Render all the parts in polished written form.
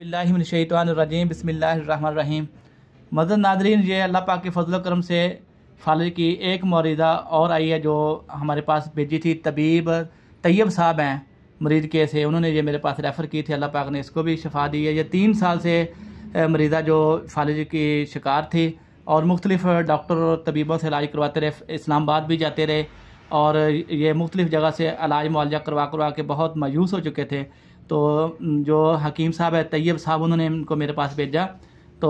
बिस्मिल्लाहिर्रहमानिर्रहीम बिस्मिल्लाहिर्रहमानिर्रहीम। मज़द नाज़रीन, ये अल्लाह पाक के फजल करम से फालिज की एक मरीज़ा और आई है जो हमारे पास भेजी थी। तबीब तैयब साहब हैं, मरीज़ के से उन्होंने ये मेरे पास रेफ़र की थी। अल्लाह पाक ने इसको भी शफा दी है। ये 3 साल से मरीज़ा जो फालिज की शिकार थी और मुख्तलिफ़ डॉक्टर और तबीबों से इलाज करवाते रहे, इस्लामाबाद भी जाते रहे और ये मुख्तलिफ़ जगह से इलाज मुआलजा करवा के बहुत मायूस हो चुके थे। तो जो हकीम साहब है तैयब साहब, उन्होंने इनको मेरे पास भेजा। तो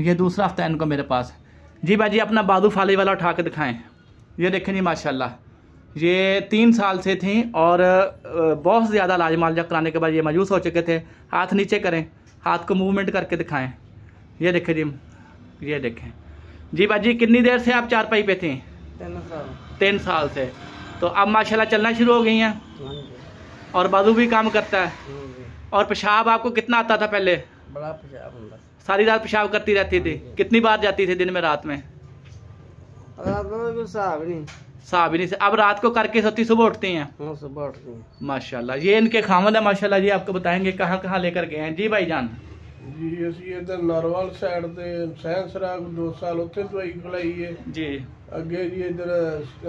ये दूसरा हफ्ता है इनको मेरे पास। जी भाई जी, अपना बाजू फाली वाला उठा के दिखाएं। ये देखें जी, माशाल्लाह ये 3 साल से थी और बहुत ज़्यादा इलाज मुआलजा कराने के बाद ये मायूस हो चुके थे। हाथ नीचे करें, हाथ को मूवमेंट करके दिखाएं। ये देखें जी, ये देखें जी भाई जी। कितनी देर से आप चारपाई पे थी? 3 साल से। तो अब माशाल्लाह चलना शुरू हो गई हैं और बाजू भी काम करता है। और पेशाब आपको कितना आता था पहले? बड़ा पेशाब, सारी रात पेशाब करती रहती थी? कितनी बार जाती थी दिन में, रात में? साहब नहीं से। अब रात को करके सोती, सुबह उठती हैं? सुबह उठती हैं माशाल्लाह। ये इनके खामद है माशाल्लाह जी। आपको बताएंगे कहाँ कहाँ लेकर गए हैं। जी भाई जान जी, ਅਸੀਂ ਇਧਰ ਨਰਵਾਲ ਸਾਈਡ ਤੇ ਸੈਂਸ ਰਾਗ 2 ਸਾਲ ਉੱਥੇ ਦਵਾਈ ਖਲਾਈ ਹੈ जी। ਅੱਗੇ ਜੀ ਇਧਰ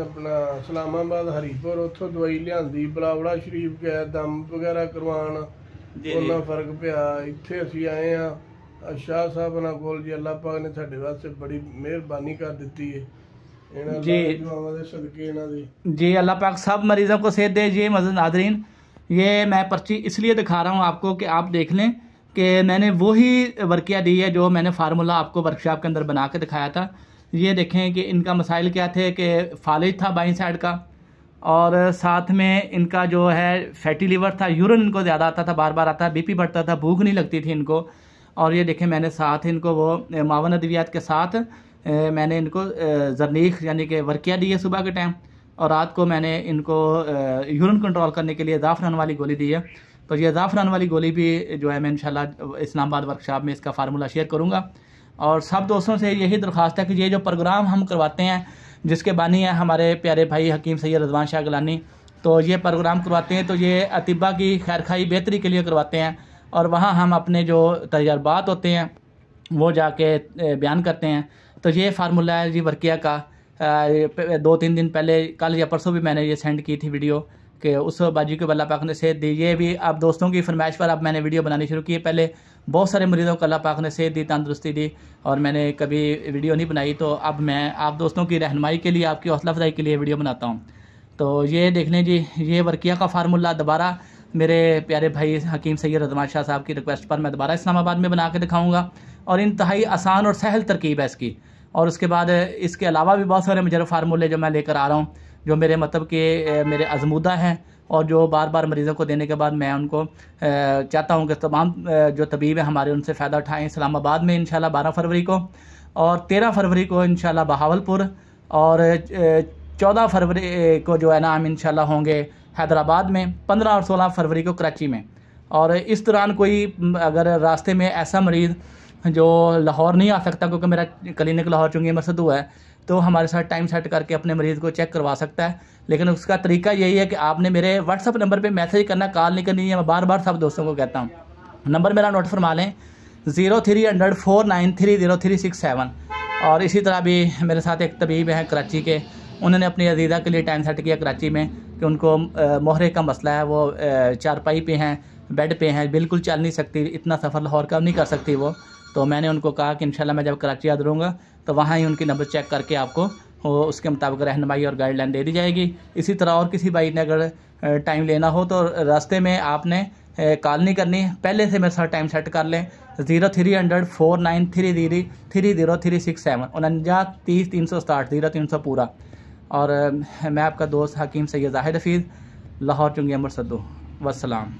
ਆਪਣਾ ਇਸਲਾਮਾਬਾਦ ਹਰੀਪੁਰ ਉੱਥੋਂ ਦਵਾਈ ਲਿਆਂਦੀ, ਬਲਾਵੜਾ ਸ਼ਰੀਫ ਗਿਆ ਦਮ ਵਗੈਰਾ ਕਰਵਾਉਣ, ਉਹਨਾਂ ਫਰਕ ਪਿਆ। ਇੱਥੇ ਅਸੀਂ ਆਏ ਆ ਸ਼ਾਹ ਸਾਹਿਬ ਨਾਲ ਕੋਲ ਜੀ। ਅੱਲਾਹ ਪਾਕ ਨੇ ਸਾਡੇ ਵਾਸਤੇ ਬੜੀ ਮਿਹਰਬਾਨੀ ਕਰ ਦਿੱਤੀ ਹੈ ਇਹਨਾਂ ਦੁਆਵਾਂ ਦੇ ਸਦਕੇ ਇਹਨਾਂ ਦੀ। जी अल्लाह पाक सब मरीज़ों को सेहत दे। जी मज़द नाज़रीन, ये मैं पर्ची इसलिए दिखा रहा हूँ आपको कि आप देख लें कि मैंने वही वर्किया दी है जो मैंने फार्मूला आपको वर्कशॉप के अंदर बना के दिखाया था। ये देखें कि इनका मसाइल क्या थे कि फालिज था बाईं साइड का और साथ में इनका जो है फैटी लीवर था, यूरिन इनको ज़्यादा आता था, बार बार आता, बीपी बढ़ता था, भूख नहीं लगती थी इनको। और ये देखें मैंने साथ इनको वो मावन अद्वियात के साथ मैंने इनको जरनीख यानी कि वर्किया दी है सुबह के टाइम, और रात को मैंने इनको यूरिन कंट्रोल करने के लिए ज़ाफ़रान वाली गोली दी है। तो ये ज़ाफ़रान वाली गोली भी जो है मैं इंशाल्लाह इस्लामाबाद वर्कशॉप में इसका फार्मूला शेयर करूँगा। और सब दोस्तों से यही दरख्वास्त है कि ये जो प्रोग्राम हम करवाते हैं, जिसके बानी हैं हमारे प्यारे भाई हकीम सैयद रज़वान शाह गिलानी, तो ये प्रोग्राम करवाते हैं तो ये अतिबा की खैर खाई बेहतरी के लिए करवाते हैं। और वहाँ हम अपने जो तजर्बात होते हैं वो जाके बयान करते हैं। तो ये फार्मूला है जी वर्किया का। 2-3 दिन पहले, कल या परसों भी मैंने ये सेंड की थी वीडियो कि उस बाजी को अल्लाह पाक ने सेहत दी। ये भी आप दोस्तों की फरमाइश पर अब मैंने वीडियो बनानी शुरू की है। पहले बहुत सारे मरीज़ों को अल्लाह पाक ने सेहत दी, तंदुरुस्ती दी और मैंने कभी वीडियो नहीं बनाई। तो अब मैं आप दोस्तों की रहनुमाई के लिए, आपकी हौसला अफजाई के लिए वीडियो बनाता हूँ। तो ये देख लें जी, ये वर्किया का फार्मूला दोबारा मेरे प्यारे भाई हकीम सैयद रज़वान शाह साहब की रिक्वेस्ट पर मैं दोबारा इस्लामाबाद में बना के दिखाऊँगा। और इंतहाई आसान और सहल तरकीब है इसकी। और उसके बाद इसके अलावा भी बहुत सारे मुझे फार्मूले जो मैं लेकर आ रहा हूँ, जो मेरे मतलब के मेरे आजमूदा हैं और जो बार बार मरीज़ों को देने के बाद मैं उनको चाहता हूँ कि तमाम जो तबीब हैं हमारे उनसे फ़ायदा उठाएँ। इस्लामाबाद में इंशाल्लाह 12 फरवरी को और 13 फरवरी को इंशाल्लाह बहावलपुर और 14 फरवरी को जो है ना हम इंशाल्लाह होंगे हैदराबाद में, 15 और 16 फरवरी को कराची में। और इस दौरान कोई अगर रास्ते में ऐसा मरीज़ जो लाहौर नहीं आ सकता, क्योंकि मेरा क्लिनिक लाहौर चुंगी मरसद हुआ है, तो हमारे साथ टाइम सेट करके अपने मरीज़ को चेक करवा सकता है। लेकिन उसका तरीका यही है कि आपने मेरे व्हाट्सअप नंबर पे मैसेज करना, कॉल नहीं करनी है। मैं बार बार सब दोस्तों को कहता हूँ, नंबर मेरा नोट फरमा लें 0300 4930367। और इसी तरह भी मेरे साथ एक तबीब हैं कराची के, उन्होंने अपनी अजीज़ा के लिए टाइम सेट किया कराची में कि उनको मोहरे का मसला है, वो चारपाई पे हैं, बेड पे हैं, बिल्कुल चल नहीं सकती, इतना सफ़र लाहौर का नहीं कर सकती वो। तो मैंने उनको कहा कि इंशाल्लाह मैं जब कराची याद रहूँगा तो वहाँ ही उनकी नंबर चेक करके आपको उसके मुताबिक रहनुमाई और गाइडलाइन दे दी जाएगी। इसी तरह और किसी भाई ने अगर टाइम लेना हो तो रास्ते में आपने कॉल नहीं करनी, पहले से मेरे साथ टाइम सेट कर लें 0300 4930367 49 30 367 0300 पूरा। और मैं आपका दोस्त हकीम सैयद जाहिद हफीज़, लाहौर चुंगी अमृतसर। वस्सलाम।